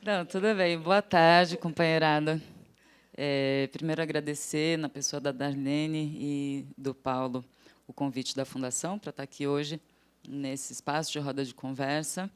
Não, tudo bem. Boa tarde, companheirada. Primeiro, agradecer, na pessoa da Darlene e do Paulo, o convite da Fundação para estar aqui hoje, nesse espaço de roda de conversa,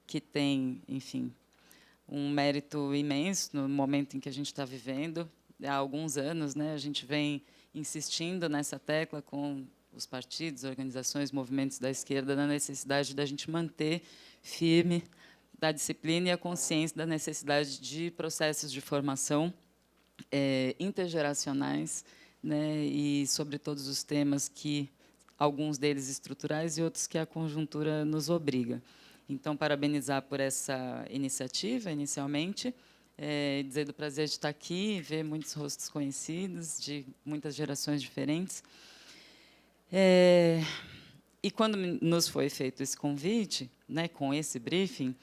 que tem, enfim, um mérito imenso no momento em que a gente está vivendo. Há alguns anos, né, a gente vem insistindo nessa tecla com os partidos, organizações, movimentos da esquerda, na necessidade da gente manter firme da disciplina e a consciência da necessidade de processos de formação intergeracionais, né, e sobre todos os temas que, alguns deles estruturais e outros que a conjuntura nos obriga. Então, parabenizar por essa iniciativa, inicialmente, dizer do prazer de estar aqui, ver muitos rostos conhecidos, de muitas gerações diferentes. E quando nos foi feito esse convite, né, com esse briefing,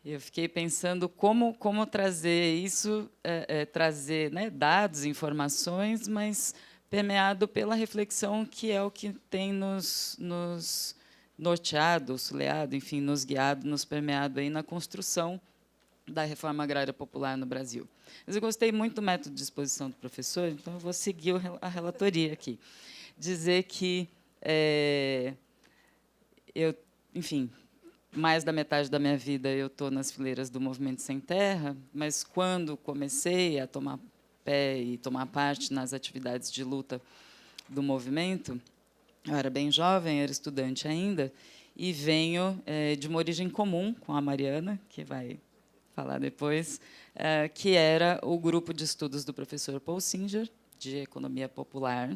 eu fiquei pensando como trazer isso, trazer, né, dados, informações, mas permeado pela reflexão que é o que tem nos norteado, auxiliado, enfim, nos guiado, nos permeado aí na construção da reforma agrária popular no Brasil. Mas eu gostei muito do método de exposição do professor, então eu vou seguir a relatoria aqui. Dizer que eu, enfim, mais da metade da minha vida eu estou nas fileiras do Movimento Sem Terra, mas quando comecei a tomar pé e tomar parte nas atividades de luta do movimento, eu era bem jovem, era estudante ainda, e venho de uma origem comum com a Mariana, que vai falar depois, que era o grupo de estudos do professor Paul Singer, de Economia Popular,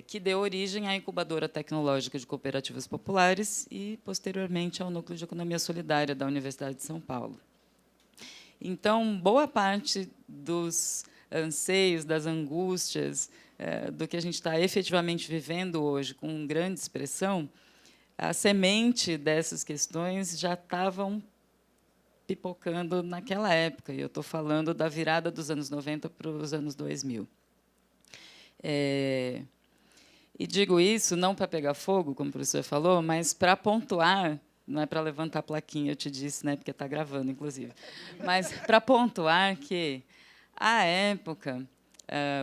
que deu origem à Incubadora Tecnológica de Cooperativas Populares e, posteriormente, ao Núcleo de Economia Solidária da Universidade de São Paulo. Então, boa parte dos anseios, das angústias, do que a gente está efetivamente vivendo hoje, com grande expressão, a semente dessas questões já estavam pipocando naquela época, e eu estou falando da virada dos anos 90 para os anos 2000. E digo isso não para pegar fogo, como o professor falou, mas para pontuar, não é para levantar a plaquinha, eu te disse, né, porque está gravando, inclusive, mas para pontuar que, à época,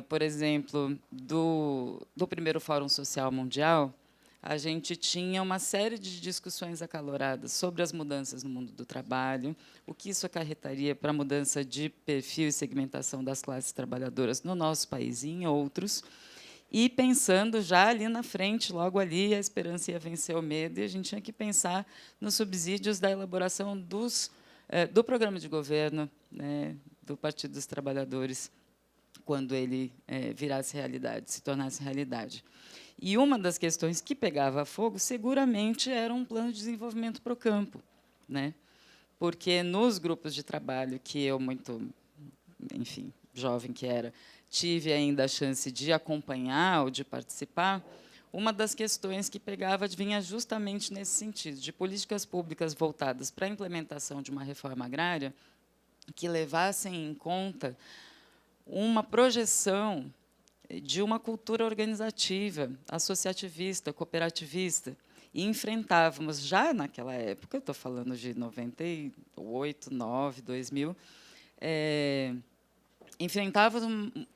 por exemplo, do primeiro Fórum Social Mundial, a gente tinha uma série de discussões acaloradas sobre as mudanças no mundo do trabalho, o que isso acarretaria para a mudança de perfil e segmentação das classes trabalhadoras no nosso país e em outros, e pensando já ali na frente, logo ali, a esperança ia vencer o medo, e a gente tinha que pensar nos subsídios da elaboração do programa de governo, né, do Partido dos Trabalhadores, quando ele virasse realidade, se tornasse realidade. E uma das questões que pegava fogo, seguramente, era um plano de desenvolvimento para o campo, né? Porque nos grupos de trabalho que eu, muito, enfim, jovem que era, tive ainda a chance de acompanhar ou de participar, uma das questões que pegava vinha justamente nesse sentido, de políticas públicas voltadas para a implementação de uma reforma agrária que levassem em conta uma projeção de uma cultura organizativa, associativista, cooperativista, e enfrentávamos, já naquela época, estou falando de 98, 9, 2000,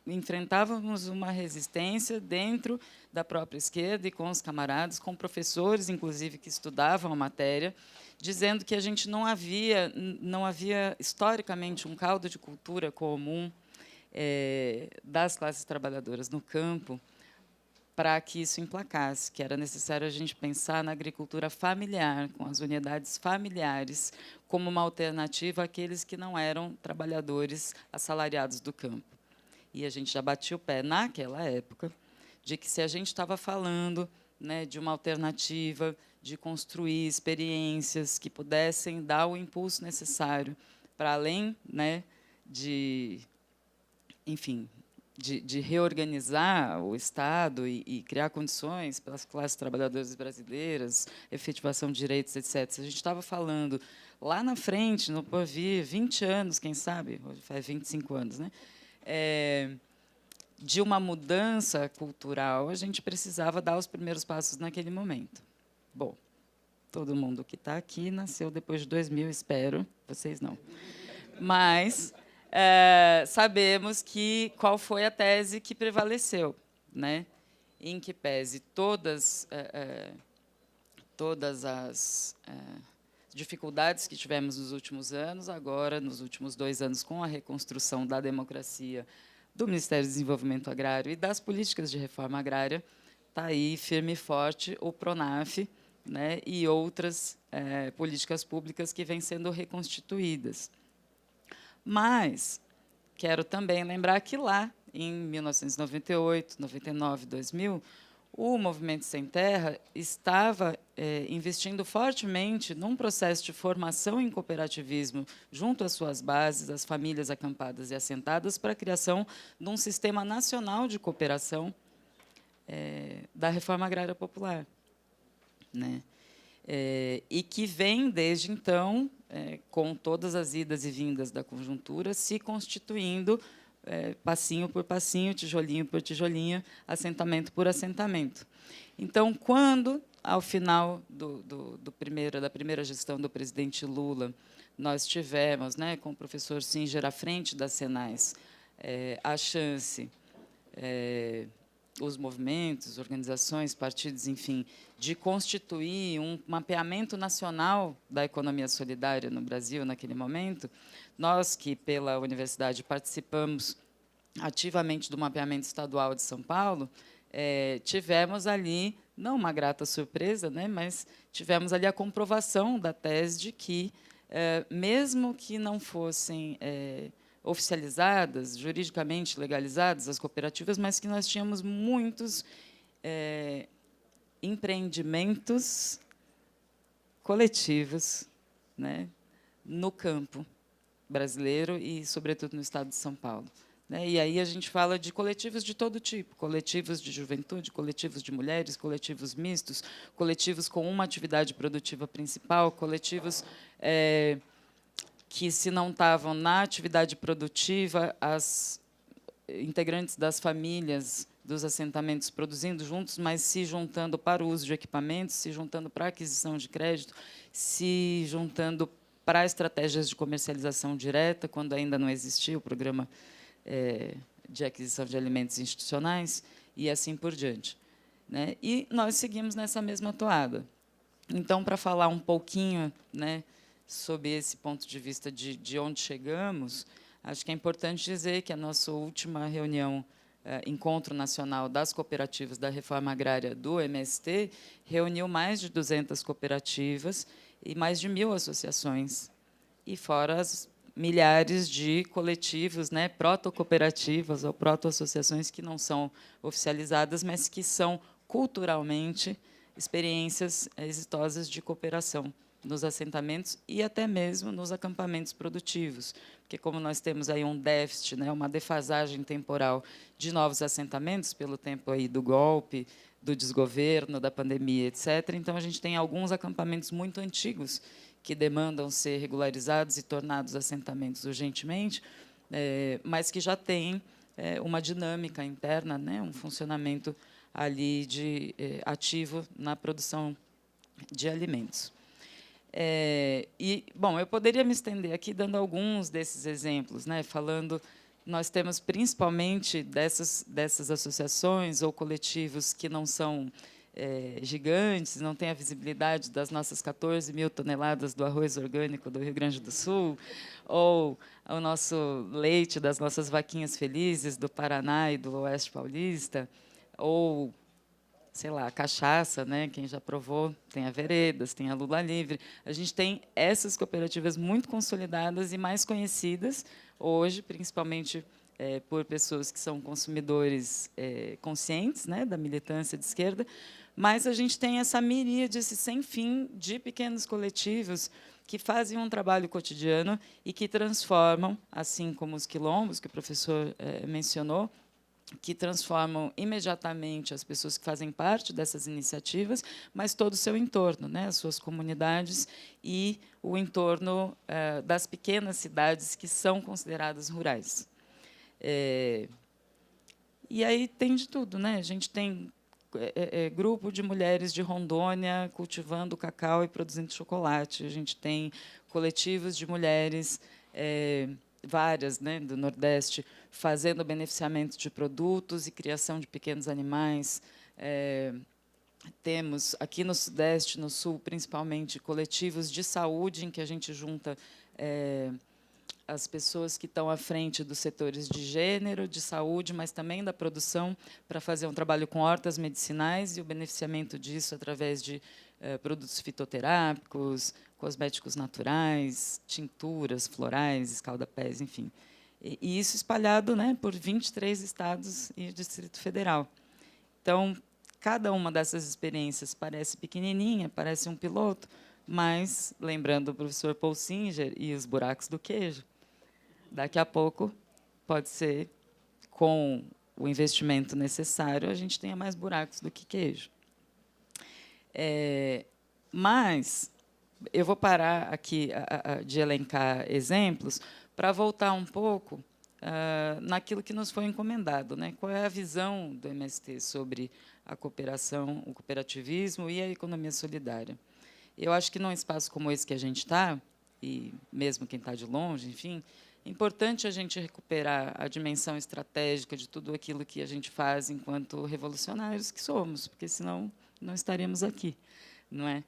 enfrentávamos uma resistência dentro da própria esquerda e com os camaradas, com professores, inclusive, que estudavam a matéria, dizendo que a gente não havia historicamente um caldo de cultura comum das classes trabalhadoras no campo para que isso emplacasse, que era necessário a gente pensar na agricultura familiar, com as unidades familiares, como uma alternativa àqueles que não eram trabalhadores assalariados do campo. E a gente já batia o pé, naquela época, de que, se a gente estava falando, né, de uma alternativa, de construir experiências que pudessem dar o impulso necessário para além, né, enfim, de reorganizar o Estado e criar condições para as classes trabalhadoras brasileiras, efetivação de direitos, etc. A gente estava falando lá na frente, no porvir, 20 anos, quem sabe, hoje faz 25 anos, né? De uma mudança cultural, a gente precisava dar os primeiros passos naquele momento. Bom, Todo mundo que está aqui nasceu depois de 2000, espero, vocês não. Mas sabemos qual foi a tese que prevaleceu, né? Em que pese todas as dificuldades que tivemos nos últimos anos, agora, nos últimos 2 anos, com a reconstrução da democracia, do Ministério do Desenvolvimento Agrário e das políticas de reforma agrária, está aí firme e forte o PRONAF, né, e outras políticas públicas que vêm sendo reconstituídas. Mas quero também lembrar que lá, em 1998, 99, 2000, o Movimento Sem Terra estava investindo fortemente num processo de formação em cooperativismo junto às suas bases, as famílias acampadas e assentadas, para a criação de um sistema nacional de cooperação da reforma agrária popular, né? E que vem, desde então, com todas as idas e vindas da conjuntura, se constituindo passinho por passinho, tijolinho por tijolinho, assentamento por assentamento. Então, quando, ao final da primeira gestão do presidente Lula, nós tivemos, né, com o professor Singer à frente das Senais, a chance, os movimentos, organizações, partidos, enfim, de constituir um mapeamento nacional da economia solidária no Brasil, naquele momento, nós que, pela universidade, participamos ativamente do mapeamento estadual de São Paulo, tivemos ali, não uma grata surpresa, né, mas tivemos ali a comprovação da tese de que, mesmo que não fossem oficializadas, juridicamente legalizadas, as cooperativas, mas que nós tínhamos muitos empreendimentos coletivos, né, no campo brasileiro e, sobretudo, no estado de São Paulo. E aí a gente fala de coletivos de todo tipo, coletivos de juventude, coletivos de mulheres, coletivos mistos, coletivos com uma atividade produtiva principal, coletivos que, se não estavam na atividade produtiva, as integrantes das famílias dos assentamentos produzindo juntos, mas se juntando para o uso de equipamentos, se juntando para a aquisição de crédito, se juntando para estratégias de comercialização direta, quando ainda não existia o programa de aquisição de alimentos institucionais, e assim por diante, né? E nós seguimos nessa mesma toada. Então, para falar um pouquinho, né, sob esse ponto de vista de onde chegamos, acho que é importante dizer que a nossa última reunião, Encontro Nacional das Cooperativas da Reforma Agrária do MST, reuniu mais de 200 cooperativas e mais de 1.000 associações, e fora as milhares de coletivos, né, protocooperativas ou protoassociações que não são oficializadas, mas que são culturalmente experiências exitosas de cooperação nos assentamentos e até mesmo nos acampamentos produtivos, porque, como nós temos aí um déficit, né, uma defasagem temporal de novos assentamentos pelo tempo aí do golpe, do desgoverno, da pandemia, etc., então a gente tem alguns acampamentos muito antigos que demandam ser regularizados e tornados assentamentos urgentemente, mas que já têm uma dinâmica interna, né, um funcionamento ali ativo na produção de alimentos. Bom, eu poderia me estender aqui dando alguns desses exemplos, né, falando, nós temos principalmente dessas associações ou coletivos que não são gigantes, não têm a visibilidade das nossas 14.000 toneladas do arroz orgânico do Rio Grande do Sul, ou o nosso leite das nossas vaquinhas felizes do Paraná e do Oeste Paulista, ou, sei lá, a cachaça, né? Quem já provou, tem a Veredas, tem a Lula Livre. A gente tem essas cooperativas muito consolidadas e mais conhecidas hoje, principalmente por pessoas que são consumidores conscientes, né, da militância de esquerda, mas a gente tem essa miríade, esse sem fim de pequenos coletivos que fazem um trabalho cotidiano e que transformam, assim como os quilombos, que o professor mencionou, que transformam imediatamente as pessoas que fazem parte dessas iniciativas, mas todo o seu entorno, né, as suas comunidades e o entorno das pequenas cidades que são consideradas rurais. E aí tem de tudo, né? A gente tem grupo de mulheres de Rondônia cultivando cacau e produzindo chocolate. A gente tem coletivos de mulheres, várias, né, do Nordeste, fazendo beneficiamento de produtos e criação de pequenos animais. Temos, aqui no Sudeste, no Sul, principalmente, coletivos de saúde, em que a gente junta as pessoas que estão à frente dos setores de gênero, de saúde, mas também da produção, para fazer um trabalho com hortas medicinais e o beneficiamento disso através de produtos fitoterápicos, cosméticos naturais, tinturas florais, escaldapés, enfim. E isso espalhado, né, por 23 estados e Distrito Federal. Então, cada uma dessas experiências parece pequenininha, parece um piloto, mas, lembrando o professor Paul Singer e os buracos do queijo, daqui a pouco, pode ser, com o investimento necessário, a gente tenha mais buracos do que queijo. Mas eu vou parar aqui de elencar exemplos para voltar um pouco naquilo que nos foi encomendado, né? Qual é a visão do MST sobre a cooperação, o cooperativismo e a economia solidária? Eu acho que num espaço como esse que a gente está, e mesmo quem está de longe, enfim, é importante a gente recuperar a dimensão estratégica de tudo aquilo que a gente faz enquanto revolucionários que somos, porque senão não estaríamos aqui, não é?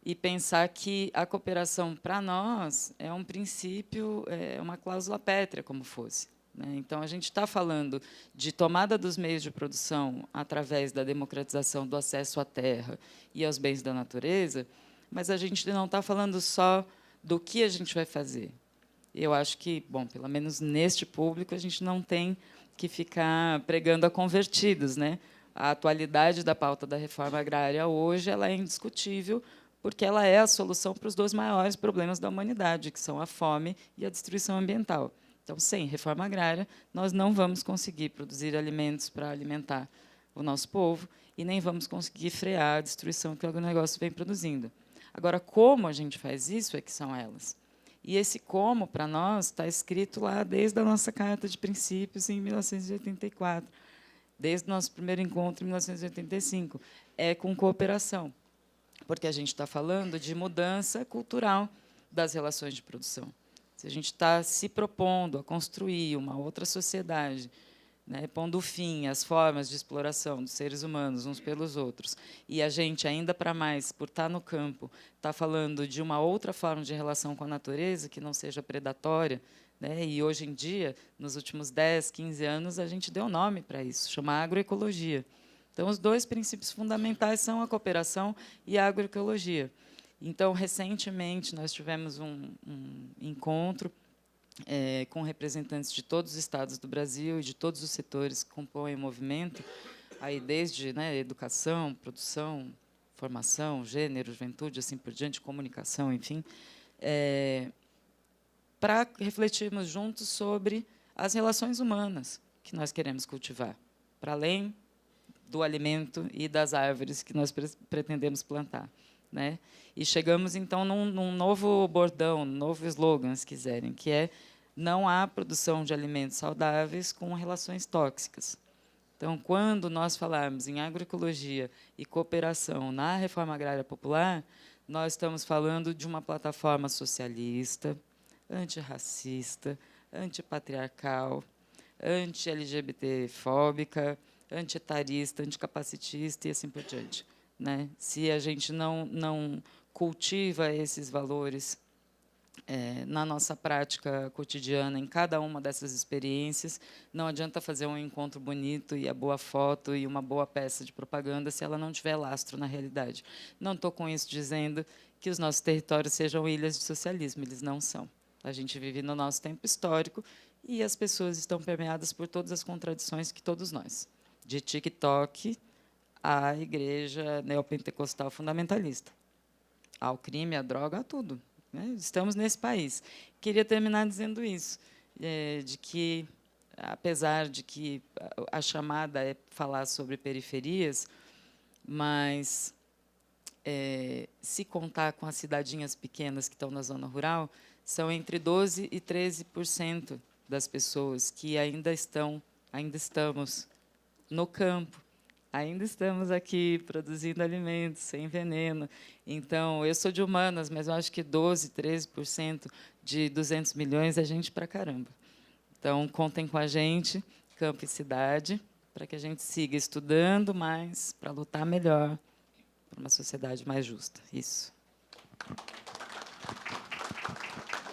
E pensar que a cooperação para nós é um princípio, é uma cláusula pétrea, como fosse. Né? Então, a gente está falando de tomada dos meios de produção através da democratização do acesso à terra e aos bens da natureza, mas a gente não está falando só do que a gente vai fazer. Eu acho que, bom, pelo menos neste público, a gente não tem que ficar pregando a convertidos, né? A atualidade da pauta da reforma agrária hoje ela é indiscutível, porque ela é a solução para os dois maiores problemas da humanidade, que são a fome e a destruição ambiental. Então, sem reforma agrária, nós não vamos conseguir produzir alimentos para alimentar o nosso povo e nem vamos conseguir frear a destruição que o agronegócio vem produzindo. Agora, como a gente faz isso é que são elas. E esse como, para nós, está escrito lá desde a nossa Carta de Princípios, em 1984, desde o nosso primeiro encontro, em 1985, é com cooperação, porque a gente está falando de mudança cultural das relações de produção. Se a gente está se propondo a construir uma outra sociedade, né, pondo fim às formas de exploração dos seres humanos uns pelos outros, e a gente, ainda para mais, por estar no campo, está falando de uma outra forma de relação com a natureza, que não seja predatória, né, e, hoje em dia, nos últimos 10, 15 anos, a gente deu nome para isso, chama agroecologia. Então, os dois princípios fundamentais são a cooperação e a agroecologia. Então, recentemente, nós tivemos um encontro com representantes de todos os estados do Brasil e de todos os setores que compõem o movimento, aí desde, né, educação, produção, formação, gênero, juventude, assim por diante, comunicação, enfim, para refletirmos juntos sobre as relações humanas que nós queremos cultivar, para além do alimento e das árvores que nós pretendemos plantar. Né? E chegamos, então, num novo bordão, num novo slogan, se quiserem, que é: não há produção de alimentos saudáveis com relações tóxicas. Então, quando nós falarmos em agroecologia e cooperação na reforma agrária popular, nós estamos falando de uma plataforma socialista, antirracista, antipatriarcal, anti-LGBT-fóbica, antietarista, anticapacitista e assim por diante. Né? Se a gente não cultiva esses valores na nossa prática cotidiana, em cada uma dessas experiências, não adianta fazer um encontro bonito e a boa foto e uma boa peça de propaganda se ela não tiver lastro na realidade. Não estou com isso dizendo que os nossos territórios sejam ilhas de socialismo, eles não são. A gente vive no nosso tempo histórico e as pessoas estão permeadas por todas as contradições que todos nós, de TikTok à igreja neopentecostal fundamentalista, ao crime, à droga, a tudo. Né? Estamos nesse país. Queria terminar dizendo isso, de que, apesar de que a chamada é falar sobre periferias, mas, se contar com as cidadinhas pequenas que estão na zona rural, são entre 12% e 13% das pessoas que ainda estamos no campo. Ainda estamos aqui produzindo alimentos sem veneno. Então, eu sou de humanas, mas eu acho que 12, 13% de 200 milhões é gente pra caramba. Então, contem com a gente, campo e cidade, para que a gente siga estudando mais, para lutar melhor por uma sociedade mais justa. Isso.